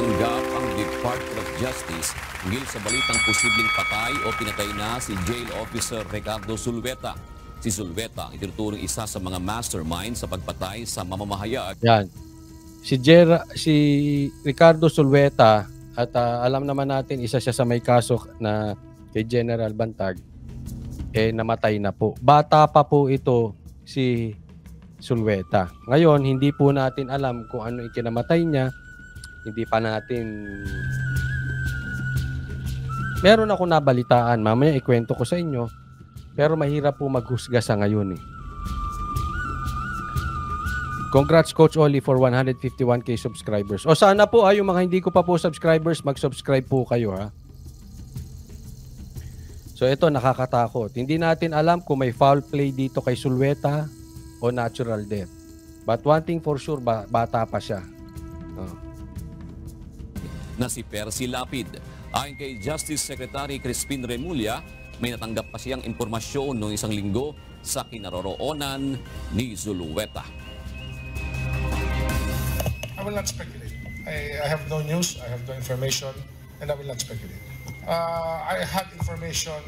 Nagpanggap ang Department of Justice hinggil sa balitang posibleng patay o pinatay na si Jail Officer Ricardo Zulueta. Si Zulueta ang itinuturing isa sa mga mastermind sa pagpatay sa mamamahayag. Yan. Si Ricardo Zulueta, at alam naman natin isa siya sa may kaso na kay General Bantag, namatay na po. Bata pa po ito si Zulueta. Ngayon, hindi po natin alam kung ano ikinamatay niya. Hindi pa natin... Meron ako nabalitaan. Mamaya ikwento ko sa inyo. Pero mahirap po maghusga sa ngayon eh. Congrats Coach Oli for 151k subscribers. O sana po yung mga hindi ko pa po subscribers, mag-subscribe po kayo ha. So ito nakakatakot. Hindi natin alam kung may foul play dito kay Zulueta o natural death. But one thing for sure, bata pa siya. Na si Percy Lapid. Ayon kay Justice Secretary Crispin Remulla, may natanggap pa siyang impormasyon noong isang linggo sa kinaroroonan ni Zulueta. I will not speculate. I have no news, I have no information, and I will not speculate. I had information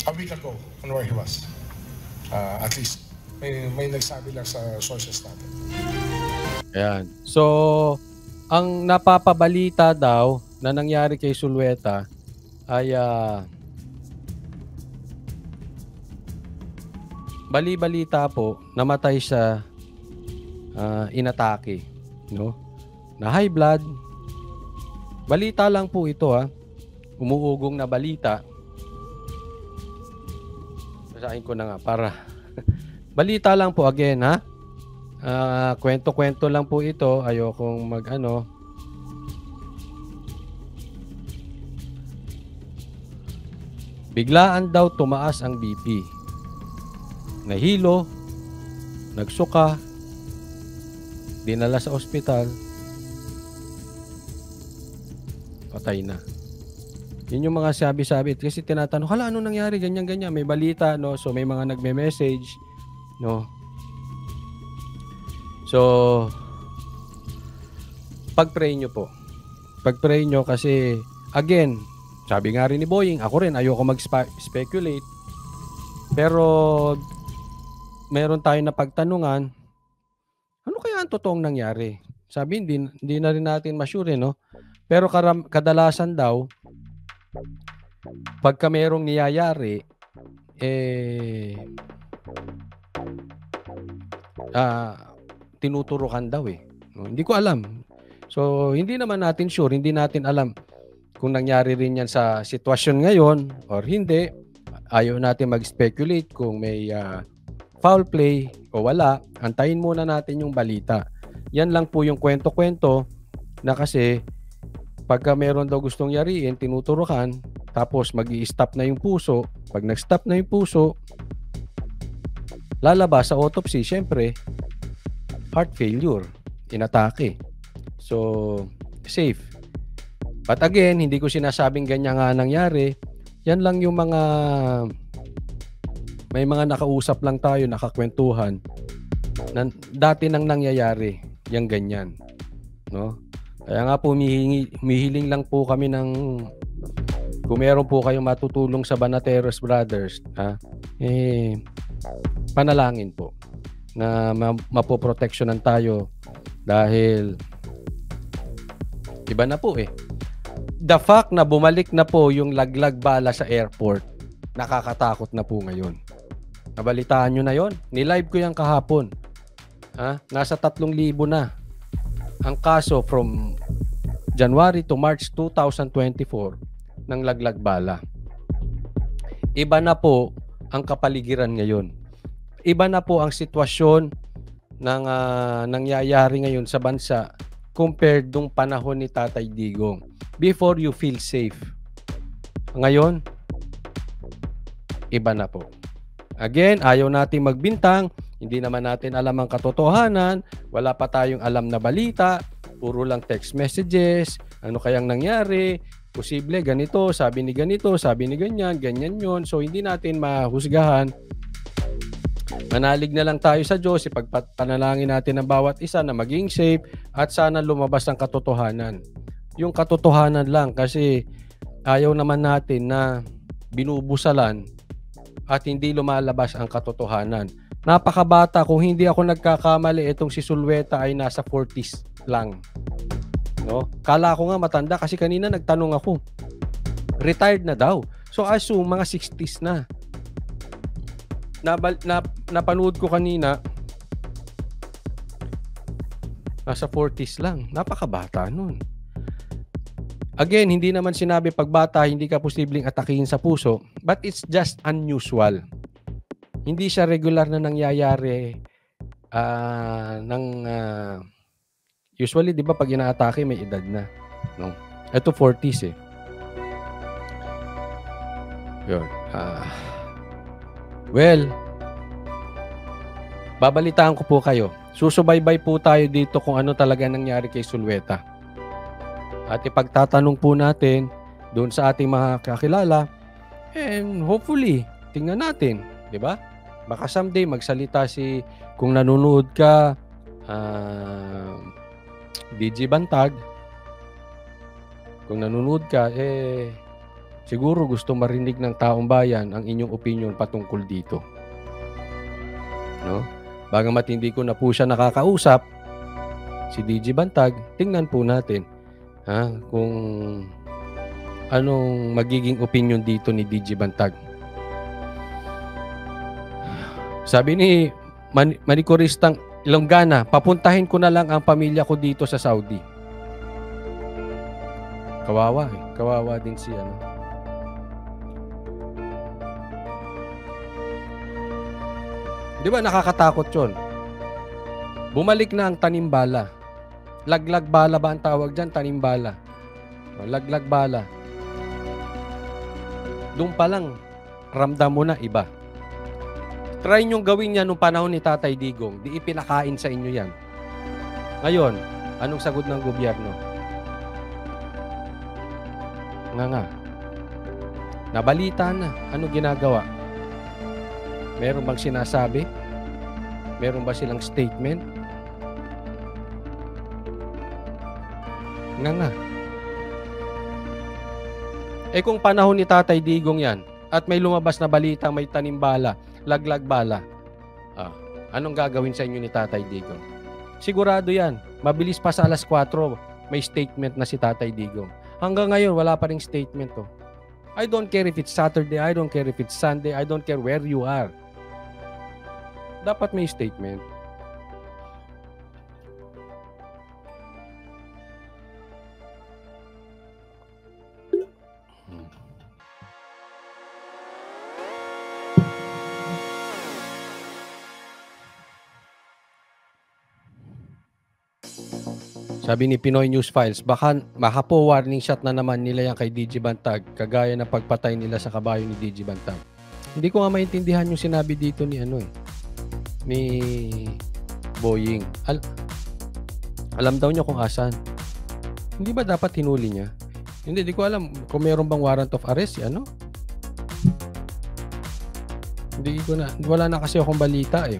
a week ago on where he was. At least, may nagsabi lang sa sources natin. Ayan. So, ang napapabalita daw na nangyari kay Zulueta ay bali-balita po, namatay siya inatake, no? Na high blood. Balita lang po ito Umuugong na balita. Basahin ko na nga para balita lang po again kwento-kwento lang po ito. Ayokong biglaan daw tumaas ang BP. Nahilo, nagsuka, dinala sa ospital, patay na. Yun yung mga sabi-sabi. Kasi tinatanong, hala, ano nangyari? Ganyan-ganyan. May balita, no? So, may mga nagme-message, no? So, pag-pray nyo po. Pag-pray nyo kasi, again, sabi nga rin ni Boying, ako rin, ayoko mag-speculate. Pero, meron tayo na pagtanungan, ano kaya ang totoong nangyari? Sabi, hindi na rin natin masyure, no? Pero kadalasan daw, pagka merong niyayari, tinuturukan daw no? Hindi ko alam. So, hindi naman natin sure, hindi natin alam kung nangyari rin yan sa sitwasyon ngayon or hindi. Ayaw natin mag-speculate kung may foul play o wala. Antayin muna natin yung balita. Yan lang po yung kwento-kwento na kasi pagka meron daw gustong yariin, tinuturukan, tapos mag-i-stop na yung puso. Pag nag-stop na yung puso, lalabas sa autopsy, syempre, heart failure, inatake. So, safe. But again, hindi ko sinasabing ganyan nga nangyari. Yan lang yung may mga nakausap lang tayo, nakakwentuhan, na dati nang nangyayari, yung ganyan. No? Kaya nga po, humihiling lang po kami ng, kung meron po kayong matutulong sa Banateros Brothers, panalangin po na mapoproteksyonan tayo dahil iba na po The fact na bumalik na po yung laglag bala sa airport, nakakatakot na po ngayon. Nabalitaan nyo na yon? Nilive ko yan kahapon. Nasa 3,000 na ang kaso from January to March 2024 ng laglag bala. Iba na po ang kapaligiran ngayon. Iba na po ang sitwasyon ng nangyayari ngayon sa bansa compared nung panahon ni Tatay Digong. Before you feel safe. Ngayon, iba na po. Again, ayaw nating magbintang. Hindi naman natin alam ang katotohanan. Wala pa tayong alam na balita. Puro lang text messages. Ano kayang nangyari? Posible ganito, sabi ni ganito, sabi ni ganyan, ganyan yun. So, hindi natin mahusgahan. Manalig na lang tayo sa Diyos, ipagpanalangin natin ang bawat isa na maging safe at sana lumabas ang katotohanan. Yung katotohanan lang kasi ayaw naman natin na binubusalan at hindi lumalabas ang katotohanan. Napakabata, kung hindi ako nagkakamali, itong si Sulweta ay nasa 40s lang. No? Kala ko nga matanda kasi kanina nagtanong ako. Retired na daw. So assume mga 60s na. Napanood ko kanina, nasa 40s lang. Napakabata nun. Again, hindi naman sinabi pag bata, hindi ka posibleng atakihin sa puso, but it's just unusual. Hindi siya regular na nangyayari usually, di ba, pag inaatake, may edad na. No? Ito 40s eh. Yun. Well, babalitaan ko po kayo. Susubaybay po tayo dito kung ano talaga nangyari kay Sulweta. At ipagtatanong po natin doon sa ating mga kakilala, and hopefully, tingnan natin, di ba? Baka someday magsalita kung nanonood ka, DJ Bantag, kung nanonood ka, siguro gusto marinig ng taong bayan ang inyong opinion patungkol dito. No? Bagamat hindi ko na po siya nakakausap, si DJ Bantag, tingnan po natin kung anong magiging opinion dito ni DJ Bantag. Sabi ni Manikuristang Ilonggana, papuntahin ko na lang ang pamilya ko dito sa Saudi. Kawawa eh. Kawawa din si Di ba nakakatakot yun? Bumalik na ang tanimbala. Laglag bala ba ang tawag dyan? Tanimbala. Laglag bala. Doon pa lang, ramdam mo na iba. Try nyong gawin yan nung panahon ni Tatay Digong. Di ipinakain sa inyo yan. Ngayon, anong sagot ng gobyerno? Nga. Nabalita na. Ano ginagawa? Meron bang sinasabi? Meron ba silang statement? Nga. Kung panahon ni Tatay Digong yan, at may lumabas na balita, may tanimbala, laglag bala, anong gagawin sa inyo ni Tatay Digong? Sigurado yan. Mabilis pa sa alas 4, may statement na si Tatay Digong. Hanggang ngayon, wala pa ring statement to. I don't care if it's Saturday, I don't care if it's Sunday, I don't care where you are. Dapat may statement. Sabi ni Pinoy News Files, baka po warning shot na naman nila yan kay DJ Bantag, kagaya ng pagpatay nila sa kabayo ni DJ Bantag. Hindi ko nga maintindihan yung sinabi dito ni ni Boying. Alam daw niya kung asan. Hindi ba dapat hinuli niya? Hindi ko alam kung meron bang warrant of arrest Hindi ko na, wala na kasi akong balita eh.